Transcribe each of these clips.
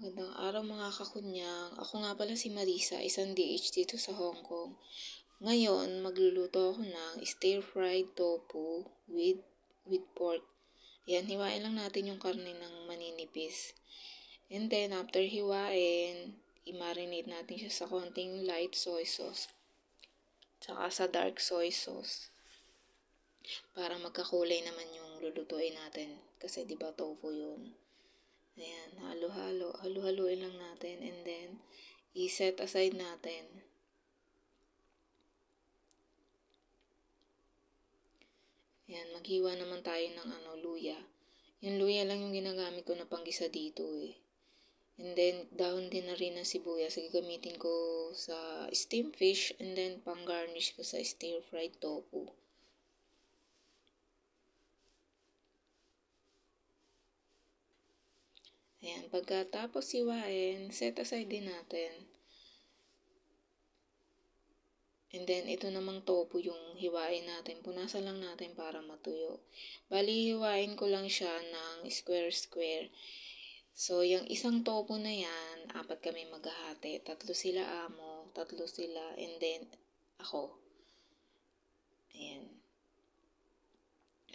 Magandang araw mga kakunyang. Ako nga pala si Marisa, isang DH dito sa Hong Kong. Ngayon, magluluto ako ng stir-fried tofu with pork. Yan, hiwain lang natin yung karne ng maninipis. And then, after hiwain, i-marinate natin siya sa konting light soy sauce. Tsaka sa dark soy sauce. Para magkakulay naman yung lulutuin natin. Kasi diba tofu yun. Ayan, halo-haluin lang natin and then i-set aside natin. Ayan, maghiwa naman tayo ng luya. Yung luya lang yung ginagamit ko na panggisa dito eh. And then, dahon din na rin ng sibuyas. Gagamitin ko sa steamed fish and then pang-garnish ko sa stir-fried tofu. Ayan, pagkatapos hiwain, set aside din natin. And then, ito namang tofu yung hiwain natin. Punasan lang natin para matuyo. Bali, hiwain ko lang siya ng square-square. So, yung isang tofu na yan, 4 kami maghahati. 3 sila amo, 3 sila, and then, ako. Ayan.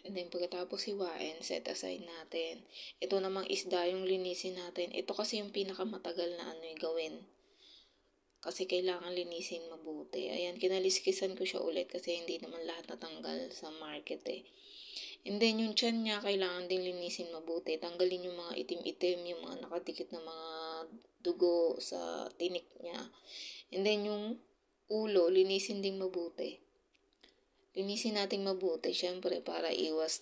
And then, pagkatapos hiwain, set aside natin. Ito namang isda yung linisin natin. Ito kasi yung pinakamatagal na gawin. Kasi kailangan linisin mabuti. Ayan, kinaliskisan ko siya ulit kasi hindi naman lahat natanggal sa market eh. And then, yung tiyan niya, kailangan din linisin mabuti. Tanggalin yung mga itim-itim, yung mga nakadikit na mga dugo sa tinik niya. And then, yung ulo, linisin din mabuti. Linisin natin mabuti, syempre, para iwas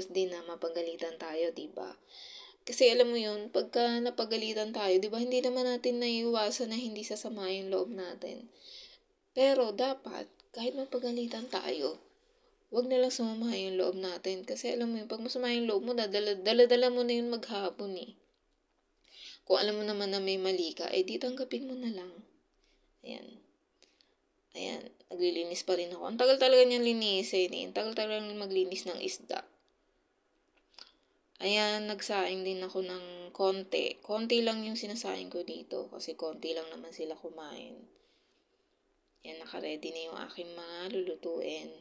din na mapagalitan tayo, diba? Kasi alam mo yun, pagka napagalitan tayo, di ba, hindi naman natin naiiwasan na hindi sasama yung loob natin. Pero dapat, kahit mapagalitan tayo, wag na lang sumama yung loob natin. Kasi alam mo yun, pag masama yung loob mo, dala mo na yun maghapon eh. Kung alam mo naman na may mali ka, di tanggapin mo na lang. Ayan, naglilinis pa rin ako. Ang tagal talaga niyang linisin eh. Ang tagal talaga maglinis ng isda. Ayan, nagsaing din ako ng konti. Konti lang yung sinasaing ko dito kasi konti lang naman sila kumain. Ayan, naka-ready na yung aking mga lulutuin.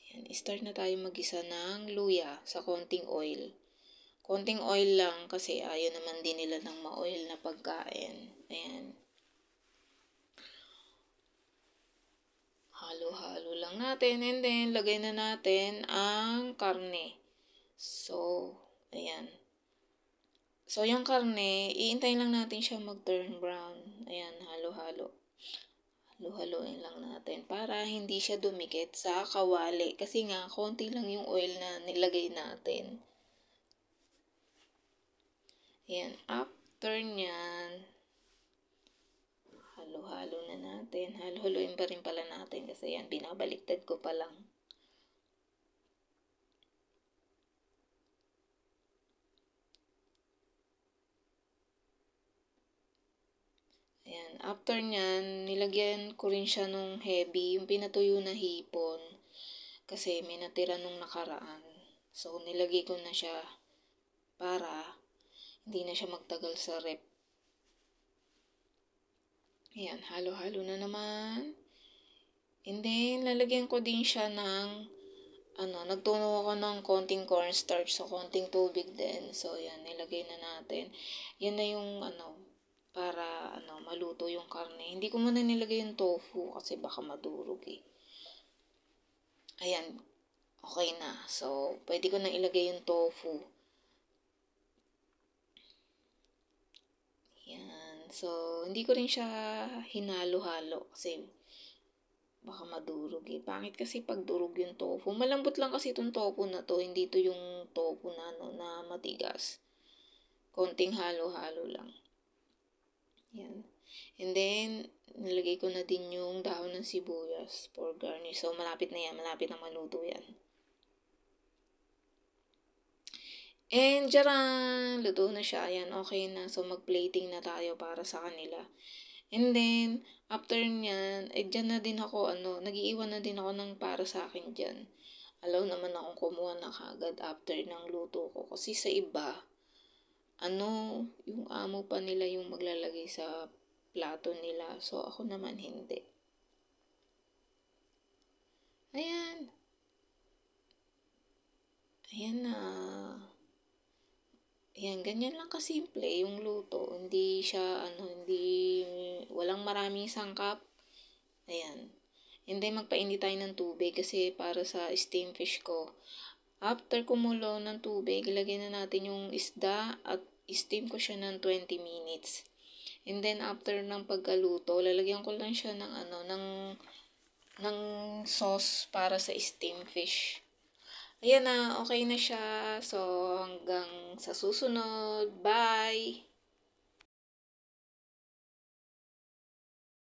Ayan, start na tayo mag-isa ng luya sa konting oil. Konting oil lang kasi ayaw naman din nila ng ma-oil na pagkain. Ayan. Halo-halo lang natin and then lagay na natin ang karne. So, ayan. So, yung karne, iintayin lang natin siya mag-turn brown. Ayan, halo-halo. Halo-haloin lang natin para hindi siya dumikit sa kawali. Kasi nga, konti lang yung oil na nilagay natin. Ayan, after nyan, halo-halo na natin. Halo-haloin pa rin pala natin kasi yan, binabaliktad ko pa lang. Ayan, after nyan, nilagyan ko rin siya nung heavy, yung pinatuyo na hipon. Kasi may natira nung nakaraan. So, nilagay ko na siya para hindi na siya magtagal sa rep. Ayan, halo-halo na naman. And then, lalagyan ko din siya ng, nagtunaw ako ng konting cornstarch sa konting tubig din. So, ayan, nilagay na natin. Yan na yung, para, maluto yung karne. Hindi ko muna nilagay yung tofu kasi baka madurog eh. Ayan, okay na. So, pwede ko na ilagay yung tofu. Ayan. So, hindi ko rin siya hinalo-halo kasi baka madurog eh. Pangit kasi pag durog yung tofu. Malambot lang kasi itong tofu na to. Hindi to yung tofu na, na matigas. Konting halo-halo lang. Ayan. And then, nilagay ko na din yung dahon ng sibuyas for garnish. So, malapit na yan. Malapit na maluto yan. And, jarang! Luto na siya. Ayan, okay na. So, mag-plating na tayo para sa kanila. And then, after nyan, dyan na din ako, nag-iiwan na din ako ng para sa akin dyan. Alaw naman akong kumuha na kagad after ng luto ko. Kasi sa iba, yung amo pa nila yung maglalagay sa plato nila. So, ako naman hindi. Ayan. Ayan na. Ayan, ganyan lang kasimple yung luto. Hindi siya, walang maraming sangkap. Ayan. And then, magpainit tayo ng tubig kasi para sa steam fish ko. After kumulo ng tubig, ilagay na natin yung isda at steam ko siya ng 20 minutes. And then, after ng pagkaluto, lalagyan ko lang siya ng sauce para sa steam fish. Ayan na, okay na siya. So, hanggang sa susunod. Bye!